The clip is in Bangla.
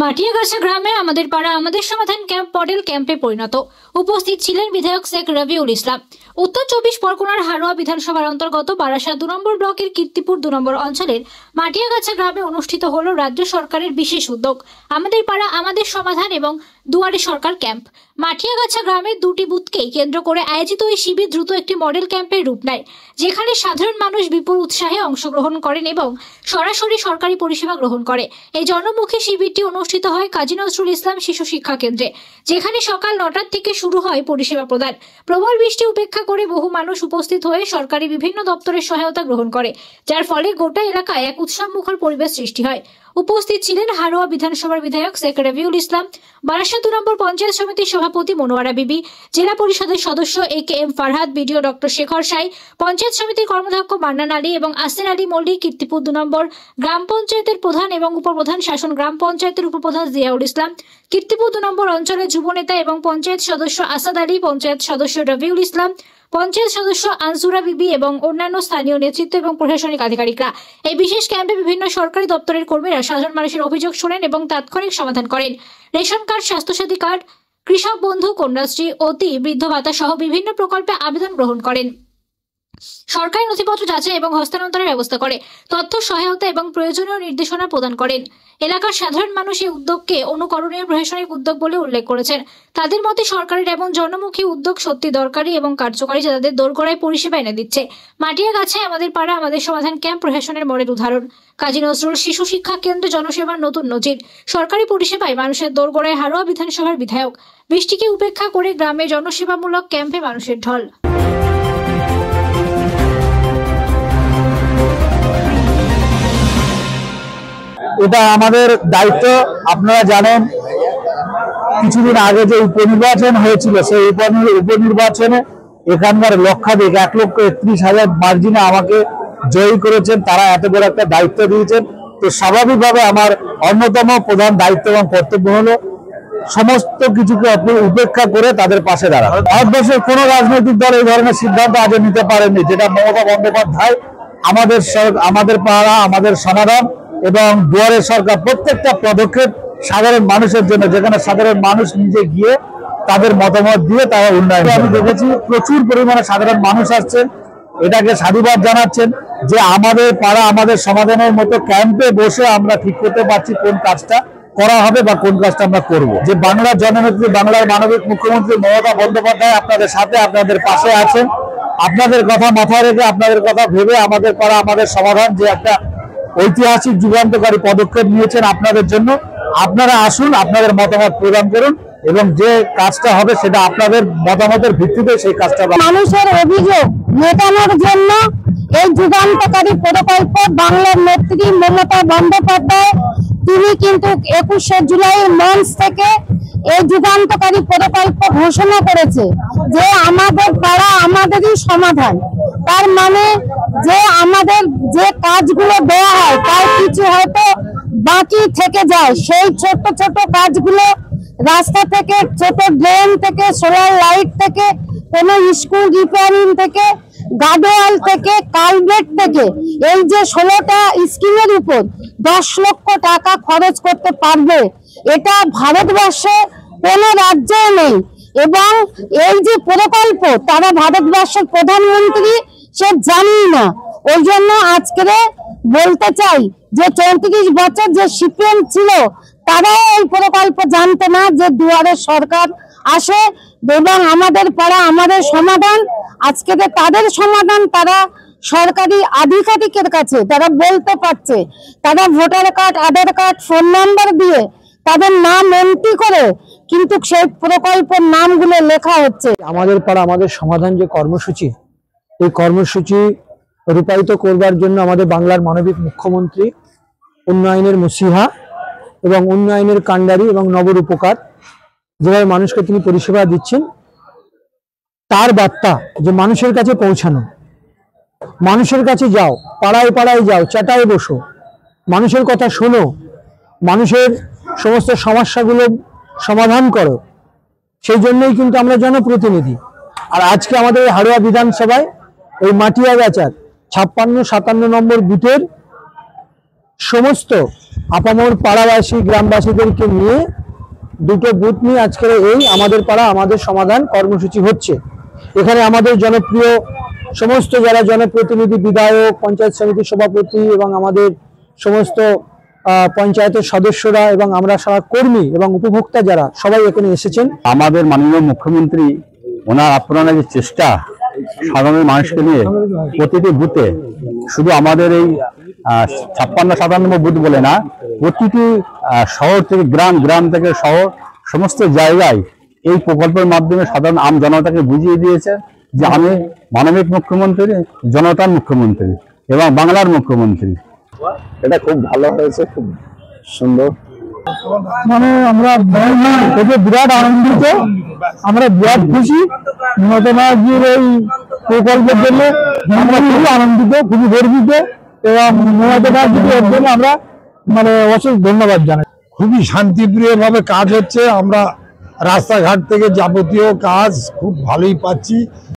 মাটিয়াগাছা গ্রামে আমাদের পাড়া আমাদের সমাধান ক্যাম্প মডেল ক্যাম্পে পরিণত। উপস্থিত ছিলেন বিধায়ক শেখ রবিউল ইসলাম। উত্তর 24 পরগনার হারোয়া বিধানসভার অন্তর্গত বারাসাত 2 নম্বর ব্লকের কীর্তিপুর 2 নম্বর অঞ্চলের মাটিয়াগাছা গ্রামে অনুষ্ঠিত হল রাজ্য সরকারের বিশেষ উদ্যোগ আমাদের পাড়া আমাদের সমাধান এবং দুয়ারে সরকার ক্যাম্প। মাটিয়াগাছা গ্রামের 2টি বুথকেই কেন্দ্র করে আয়োজিত এই শিবির দ্রুত একটি মডেল ক্যাম্পের রূপ নেয়, যেখানে সাধারণ মানুষ বিপুল উৎসাহে অংশগ্রহণ করেন এবং সরাসরি সরকারি পরিষেবা গ্রহণ করে। এই জনমুখী শিবিরটি অনুষ্ঠিত হয় কাজী নজরুল ইসলাম শিশু শিক্ষা কেন্দ্রে, যেখানে সকাল 9টা থেকে শুরু হয় পরিষেবা প্রদান। প্রবল বৃষ্টি উপেক্ষা করে বহু মানুষ উপস্থিত হয়ে সরকারি বিভিন্ন দপ্তরের সহায়তা গ্রহণ করে, যার ফলে গোটা এলাকায় এক উৎসবমুখর পরিবেশ সৃষ্টি হয়। উপস্থিত ছিলেন হারোয়া বিধানসভার বিধায়ক শেখ রবিউল ইসলাম, বারাসাত 2 নম্বর পঞ্চায়েত সমিতির সভাপতি মনোয়ারা বিবি, জেলা পরিষদের সদস্য AKM Farhad, BDO doctor Shekhar সাই, পঞ্চায়েত সমিতির কর্মাধ্যক্ষ মান্নান আলী এবং আসির আলী মল্লিক, কীর্তিপুর 2 নম্বর গ্রাম পঞ্চায়েতের প্রধান এবং উপপ্রধান শাসন গ্রাম পঞ্চায়েতের উপপ্রধান জিয়াউল ইসলাম, কীর্তিপুর 2 নম্বর অঞ্চলের যুব নেতা এবং পঞ্চায়েত সদস্য আসাদ আলী, পঞ্চায়েত সদস্য রবিউল ইসলাম, পঞ্চায়েত সদস্য আনসুরা বিবি এবং অন্যান্য স্থানীয় নেতৃত্ব এবং প্রশাসনিক আধিকারিকরা। এই বিশেষ ক্যাম্পে বিভিন্ন সরকারি দপ্তরের কর্মীরা সাধারণ মানুষের অভিযোগ শোনেন এবং তাৎক্ষণিক সমাধান করেন। রেশন কার্ড, স্বাস্থ্যসাথী কার্ড, কৃষক বন্ধু, কন্যাশ্রী, অতি বৃদ্ধ ভাতা সহ বিভিন্ন প্রকল্পে আবেদন গ্রহণ করেন। সরকারি নথিপত্র যাচাই এবং হস্তান্তরের ব্যবস্থা করে, তথ্য সহায়তা এবং প্রয়োজনীয় নির্দেশনা প্রদান করেন। এলাকার সাধারণ মানুষ এই উদ্যোগকে অনুকরণীয় প্রশাসনিক উদ্যোগ বলে উল্লেখ করেছেন। তাদের মতে সরকারের এমন জনমুখী উদ্যোগ সত্যি দরকারি এবং কার্যকরী, যা তাদের দোরগোড়ায় পরিষেবা এনে দিচ্ছে। মাটিয়াগাছায় আমাদের পাড়া আমাদের সমাধান ক্যাম্প প্রশাসনের মডেল উদাহরণ। কাজী নজরুল শিশু শিক্ষা কেন্দ্র জনসেবার নতুন নজির। সরকারি পরিষেবায় মানুষের দোরগোড়ায় হারোয়া বিধানসভার বিধায়ক। বৃষ্টিকে উপেক্ষা করে গ্রামে জনসেবামূলক ক্যাম্পে মানুষের ঢল। এটা আমাদের দায়িত্ব। আপনারা জানেন কিছুদিন আগে যে উপনির্বাচন হয়েছিল, সেই উপনির্বাচনে এখানকার লক্ষাধিক 1,31,000 মার্জিনে আমাকে জয়ী করেছেন। তারা এত বড় একটা দায়িত্ব দিয়েছেন, তো স্বাভাবিকভাবে আমার অন্যতম প্রধান দায়িত্ব এবং কর্তব্য হলো সমস্ত কিছুকে উপেক্ষা করে তাদের পাশে দাঁড়ানো। ভারতবর্ষের কোনো রাজনৈতিক দল এই ধরনের সিদ্ধান্ত আজ নিতে পারেনি, যেটা মমতা বন্দ্যোপাধ্যায় আমাদের পাড়া আমাদের সমাধান এবং দুয়ারে সরকার প্রত্যেকটা পদক্ষেপ সাধারণ মানুষের জন্য, যেখানে সাধারণ মানুষ নিজে গিয়ে তাদের মতামত দিয়ে তারা উন্নয়ন। আমি দেখেছি প্রচুর পরিমাণে সাধারণ মানুষ আসছেন, এটাকে সাধুবাদ জানাচ্ছেন যে আমাদের পাড়া আমাদের সমাধানের মতো ক্যাম্পে বসে আমরা ঠিক করতে পারছি কোন কাজটা করা হবে বা কোন কাজটা আমরা করব। যে বাংলার জননেত্রী, বাংলার মানবিক মুখ্যমন্ত্রী মমতা বন্দ্যোপাধ্যায় আপনাদের সাথে, আপনাদের পাশে আছেন। আপনাদের কথা মাথায় রেখে, আপনাদের কথা ভেবে আমাদের পাড়া আমাদের সমাধান যে একটা ঐতিহাসিক যুগান্তকারী পদক্ষেপ নিয়েছেন আপনাদের জন্য। আপনারা আসুন, আপনাদের মতামত প্রদান করুন এবং যে কাজটা হবে সেটা আপনাদের মতামতের ভিত্তিতে সেই কাজটা। মানুষের অভিযোগ মেটানোর জন্য এই যুগান্তকারী প্রকল্প বাংলার নেত্রী মমতা বন্দ্যোপাধ্যায় তিনি কিন্তু 21শে জুলাই মঞ্চ থেকে এই যুগান্তকারী প্রকল্প ঘোষণা করেছে যে আমাদের পাড়া আমাদেরই সমাধান। তার মানে যে আমাদের যে কাজগুলো দেওয়া হয় তার কিছু হয়তো বাকি থেকে যায়, সেই ছোট ছোট কাজগুলো রাস্তা থেকে, ছোট ড্রেন থেকে, সোলার লাইট থেকে, কোনো স্কুল রিপেয়ারিং থেকে, গার্ডওয়াল থেকে, কালভেট থেকে, এই যে 16টা স্কিমের উপর 10 লক্ষ টাকা খরচ করতে পারবে, এটা ভারতবর্ষে কোনো রাজ্যে নেই। এবং এই যে প্রকল্প তারা ভারতবর্ষের প্রধানমন্ত্রী সে জানি না। ওই জন্য আজকে বলতে চাই যে 34 বছর যে সিপিএম ছিল তারাও এই প্রকল্প জানতো না যে দুয়ারে সরকার আসে এবং আমাদের পাড়া আমাদের সমাধান। আজকে তাদের সমাধান তারা সরকারি আধিকারিকের কাছে তারা বলতে পারছে, তারা ভোটার কার্ড, আধার কার্ড, ফোন নাম্বার দিয়ে তাদের নাম এন্ট্রি করে কিন্তু সেই প্রকল্পের নামগুলো লেখা হচ্ছে। আমাদের পাড়া আমাদের সমাধান যে কর্মসূচি, এই কর্মসূচি রূপায়িত করবার জন্য আমাদের বাংলার মানবিক মুখ্যমন্ত্রী উন্নয়নের মসিহা এবং উন্নয়নের কাণ্ডারি এবং নবরূপকার যেভাবে মানুষকে তিনি পরিষেবা দিচ্ছেন, তার বার্তা যে মানুষের কাছে পৌঁছানো। মানুষের কাছে যাও, পাড়ায় পাড়ায় যাও, চাটায় বসো, মানুষের কথা শোনো, মানুষের সমস্ত সমস্যাগুলো সমাধান করো। সেই জন্যই কিন্তু আমরা জনপ্রতিনিধি। আর আজকে আমাদের হারোয়া বিধানসভায় এই মাটিয়াগাছার 56-57 নম্বর বুথের সমস্ত আপামর পাড়াবাসী গ্রামবাসীদেরকে নিয়ে দুটো বুথ নিয়ে আজকের এই আমাদের পাড়া আমাদের সমাধান কর্মসূচি হচ্ছে। এখানে আমাদের জনপ্রিয় সমস্ত যারা জনপ্রতিনিধি, বিধায়ক, পঞ্চায়েত সমিতির সভাপতি এবং আমাদের সমস্ত পঞ্চায়েতের সদস্যরা এবং আমরা সারা কর্মী এবং উপভোক্তা যারা সবাই এখানে এসেছেন। আমাদের মাননীয় মুখ্যমন্ত্রী ওনার আপ্রাণ যে চেষ্টা সাধারণ মানুষকে নিয়ে প্রতিটি বুথে, শুধু আমাদের এই 56-57 বুথ বলে না, প্রতিটি শহর থেকে গ্রাম, গ্রাম থেকে শহর, সমস্ত জায়গায় এই প্রকল্পের মাধ্যমে সাধারণ আম জনতাকে বুঝিয়ে দিয়েছে যে আমি মানবিক মুখ্যমন্ত্রী, জনতার মুখ্যমন্ত্রী এবং বাংলার মুখ্যমন্ত্রী। এটা খুব ভালো হয়েছে, খুব সুন্দর। মানে আমরা বিরাট আনন্দিত, আমরা বিরাট খুশি। মমতা ব্যানার্জির এই প্রকল্পের জন্য আমরা খুবই আনন্দিত, খুবই গর্বিত এবং মমতা ব্যানার্জিকে এর জন্য আমরা মানে অশেষ ধন্যবাদ জানাই। খুবই শান্তিপ্রিয় ভাবে কাজ হচ্ছে। আমরা রাস্তাঘাট থেকে যাবতীয় কাজ খুব ভালোই পাচ্ছি।